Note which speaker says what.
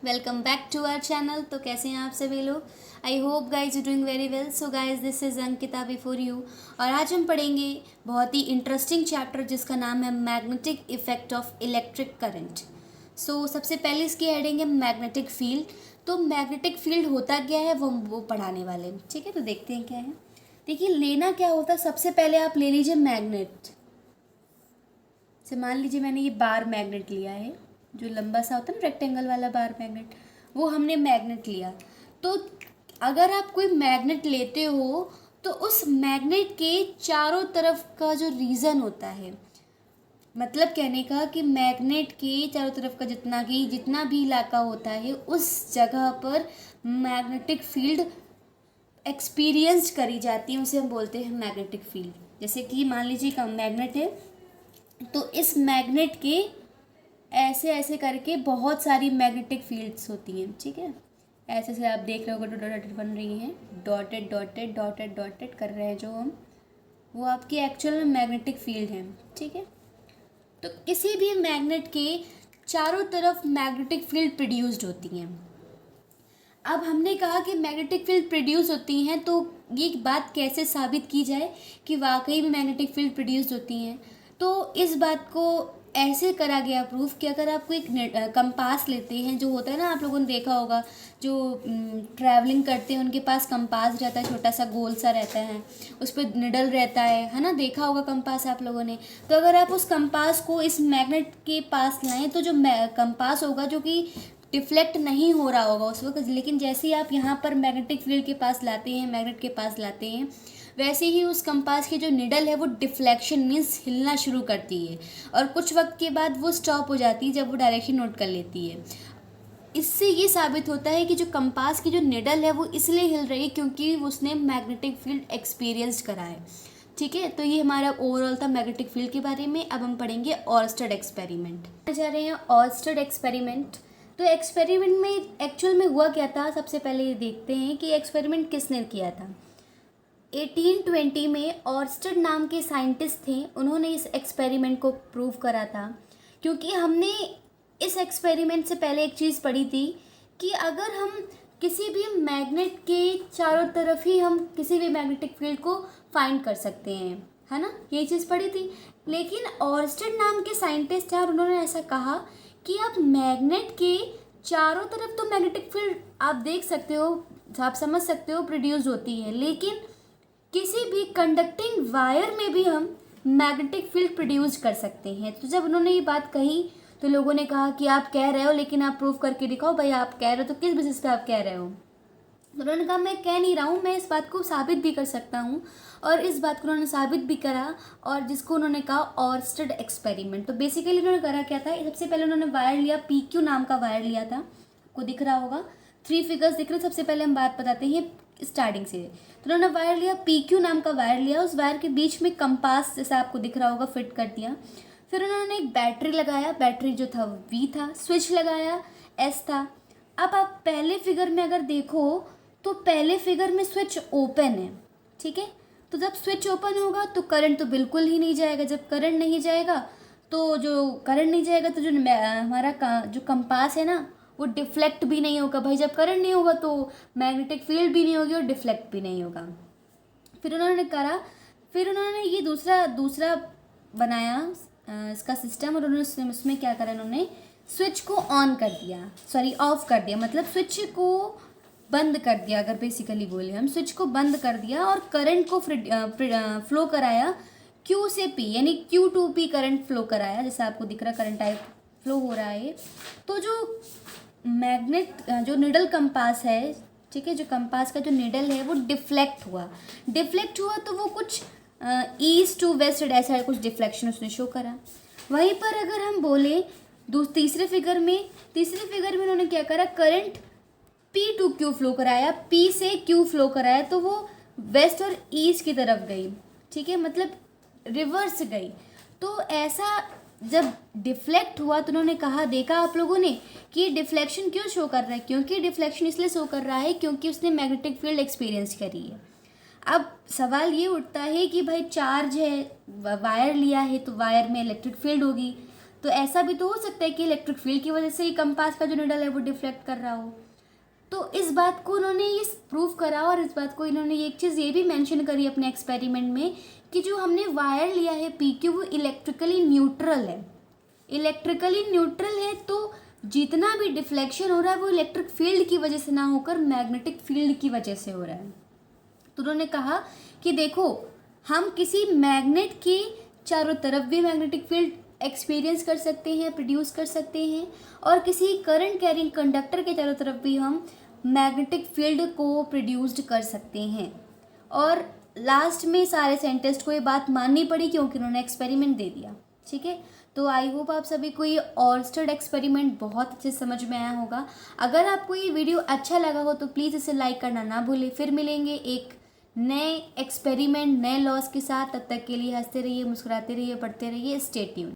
Speaker 1: Welcome back to our channel. तो कैसे हैं आप सभी लोग? I hope guys you doing very well. So guys this is Ankita before you. और आज हम पढ़ेंगे बहुत ही इंटरेस्टिंग चैप्टर जिसका नाम है magnetic effect of electric current. So सबसे पहले इसकी हेडिंग है मैग्नेटिक फील्ड। तो मैग्नेटिक फील्ड होता क्या है वो पढ़ाने वाले हैं। ठीक है, तो देखते हैं क्या है। देखिए, लेना क्या होता है। सबसे पहले आप ले लीजिए मैग्नेट से। मान लीजिए मैंने ये बार मैग्नेट लिया है, जो लंबा सा होता है ना रेक्टेंगल वाला बार मैग्नेट, वो हमने मैग्नेट लिया। तो अगर आप कोई मैग्नेट लेते हो तो उस मैग्नेट के चारों तरफ का जो रीजन होता है, मतलब कहने का कि मैग्नेट के चारों तरफ का जितना भी इलाका होता है उस जगह पर मैग्नेटिक फील्ड एक्सपीरियंस करी जाती है, उसे हम बोलते हैं मैग्नेटिक फील्ड। जैसे कि मान लीजिए एक मैग्नेट है, तो इस मैग्नेट के ऐसे ऐसे करके बहुत सारी मैग्नेटिक फील्ड्स होती हैं। ठीक है, ऐसे से आप देख रहे हो डॉटेड बन रही हैं, डॉटेड डॉटेड डॉटेड डॉटेड कर रहे हैं जो हम, वो आपकी एक्चुअल में मैग्नेटिक फील्ड है। ठीक है, तो किसी भी मैग्नेट के चारों तरफ मैग्नेटिक फील्ड प्रोड्यूस्ड होती हैं। अब हमने कहा कि मैग्नेटिक फील्ड प्रोड्यूस होती हैं, तो ये बात कैसे साबित की जाए कि वाकई में मैग्नेटिक फील्ड प्रोड्यूस होती हैं। तो इस बात को ऐसे करा गया प्रूफ कि अगर आप कोई कंपास लेते हैं, जो होता है ना, आप लोगों ने देखा होगा जो ट्रैवलिंग करते हैं उनके पास कंपास रहता है, छोटा सा गोल सा रहता है, उस पर निडल रहता है ना, देखा होगा कंपास आप लोगों ने। तो अगर आप उस कंपास को इस मैग्नेट के पास लाएं तो जो कंपास होगा, जो कि डिफ्लेक्ट नहीं हो रहा होगा उस वक्त, लेकिन जैसे ही आप यहाँ पर मैग्नेटिक फील्ड के पास लाते हैं, मैग्नेट के पास लाते हैं, वैसे ही उस कंपास की जो निडल है वो डिफ्लेक्शन मीन्स हिलना शुरू करती है, और कुछ वक्त के बाद वो स्टॉप हो जाती है जब वो डायरेक्शन नोट कर लेती है। इससे ये साबित होता है कि जो कंपास की जो निडल है वो इसलिए हिल रही है क्योंकि उसने मैग्नेटिक फील्ड एक्सपीरियंस करा है। ठीक है, तो ये हमारा ओवरऑल था मैग्नेटिक फील्ड के बारे में। अब हम पढ़ेंगे ऑर्स्टेड एक्सपेरिमेंट। जा रहे हैं ऑर्स्टेड एक्सपेरिमेंट। तो एक्सपेरिमेंट में एक्चुअल में हुआ क्या था, सबसे पहले ये देखते हैं कि एक्सपेरिमेंट किसने किया था। 1820 में ऑर्स्टेड नाम के साइंटिस्ट थे, उन्होंने इस एक्सपेरिमेंट को प्रूव करा था। क्योंकि हमने इस एक्सपेरिमेंट से पहले एक चीज़ पढ़ी थी कि अगर हम किसी भी मैग्नेट के चारों तरफ ही हम किसी भी मैग्नेटिक फील्ड को फाइंड कर सकते हैं, है ना, ये चीज़ पढ़ी थी। लेकिन ऑर्स्टेड नाम के साइंटिस्ट थे और उन्होंने ऐसा कहा कि आप मैग्नेट के चारों तरफ तो मैग्नेटिक फील्ड आप देख सकते हो, आप समझ सकते हो प्रोड्यूस होती है, लेकिन किसी भी कंडक्टिंग वायर में भी हम मैग्नेटिक फील्ड प्रोड्यूस कर सकते हैं। तो जब उन्होंने ये बात कही तो लोगों ने कहा कि आप कह रहे हो, लेकिन आप प्रूफ करके दिखाओ। भाई आप कह रहे हो तो किस बेसिस पे आप कह रहे हो? तो उन्होंने कहा मैं कह नहीं रहा हूँ, मैं इस बात को साबित भी कर सकता हूँ। और इस बात को उन्होंने साबित भी करा, और जिसको उन्होंने कहा ऑर्स्टेड एक्सपेरिमेंट। तो बेसिकली उन्होंने करा क्या था, सबसे पहले उन्होंने वायर लिया, PQ नाम का वायर लिया था, आपको दिख रहा होगा, 3 फिगर्स दिख रहे। सबसे पहले हम बात बताते हैं स्टार्टिंग से। तो उन्होंने वायर लिया, PQ नाम का वायर लिया, उस वायर के बीच में कंपास जैसा आपको दिख रहा होगा फिट कर दिया। फिर उन्होंने एक बैटरी लगाया, बैटरी जो था V था, स्विच लगाया S था। अब आप पहले फिगर में अगर देखो तो पहले फिगर में स्विच ओपन है। ठीक है, तो जब स्विच ओपन होगा तो करंट तो बिल्कुल ही नहीं जाएगा। जब करंट नहीं जाएगा तो जो हमारा जो कंपास है ना वो डिफ्लेक्ट भी नहीं होगा। भाई जब करंट नहीं होगा तो मैग्नेटिक फील्ड भी नहीं होगी और डिफ्लेक्ट भी नहीं होगा। फिर उन्होंने ये दूसरा बनाया इसका सिस्टम, और उन्होंने उसमें क्या करा, उन्होंने स्विच को ऑन कर दिया, सॉरी ऑफ कर दिया, मतलब स्विच को बंद कर दिया। अगर बेसिकली बोले हम, स्विच को बंद कर दिया और करंट को फ्लो कराया Q से P, यानी Q to P current flow कराया, जैसा आपको दिख रहा करंट टाइप फ्लो हो रहा है। तो जो मैग्नेट जो निडल कंपास है, ठीक है, जो कंपास का जो निडल है वो डिफ्लेक्ट हुआ तो वो कुछ ईस्ट टू वेस्ट ऐसा कुछ डिफ्लेक्शन उसने शो करा। वहीं पर अगर हम बोले तीसरे फिगर में उन्होंने क्या करा, current P to Q flow कराया, P से Q फ्लो कराया, तो वो वेस्ट और ईस्ट की तरफ गई। ठीक है, मतलब रिवर्स गई। तो ऐसा जब डिफ्लेक्ट हुआ तो उन्होंने कहा, देखा आप लोगों ने कि ये डिफ्लेक्शन क्यों शो कर रहा है? क्योंकि डिफ्लेक्शन इसलिए शो कर रहा है क्योंकि उसने मैग्नेटिक फील्ड एक्सपीरियंस करी है। अब सवाल ये उठता है कि भाई चार्ज है, वायर लिया है तो वायर में इलेक्ट्रिक फील्ड होगी, तो ऐसा भी तो हो सकता है कि इलेक्ट्रिक फील्ड की वजह से ही कंपास का जो निडल है वो डिफ्लेक्ट कर रहा हो। तो इस बात को उन्होंने ये प्रूव करा, और इस बात को इन्होंने एक चीज़ ये भी मेंशन करी अपने एक्सपेरिमेंट में कि जो हमने वायर लिया है PQ वो इलेक्ट्रिकली न्यूट्रल है। इलेक्ट्रिकली न्यूट्रल है तो जितना भी डिफ्लेक्शन हो रहा है वो इलेक्ट्रिक फील्ड की वजह से ना होकर मैग्नेटिक फील्ड की वजह से हो रहा है। तो उन्होंने कहा कि देखो, हम किसी मैग्नेट के चारों तरफ भी मैग्नेटिक फील्ड एक्सपीरियंस कर सकते हैं, प्रोड्यूस कर सकते हैं, और किसी करंट कैरिंग कंडक्टर के चारों तरफ भी हम मैग्नेटिक फील्ड को प्रोड्यूस्ड कर सकते हैं। और लास्ट में सारे साइंटिस्ट को ये बात माननी पड़ी क्योंकि उन्होंने एक्सपेरिमेंट दे दिया। ठीक है, तो आई होप आप सभी को ये ऑर्स्टेड एक्सपेरिमेंट बहुत अच्छे से समझ में आया होगा। अगर आपको ये वीडियो अच्छा लगा हो तो प्लीज़ इसे लाइक करना ना भूलें। फिर मिलेंगे एक नए एक्सपेरिमेंट, नए लॉस के साथ। तब तक के लिए हंसते रहिए, मुस्कुराते रहिए, पढ़ते रहिए। Stay tuned.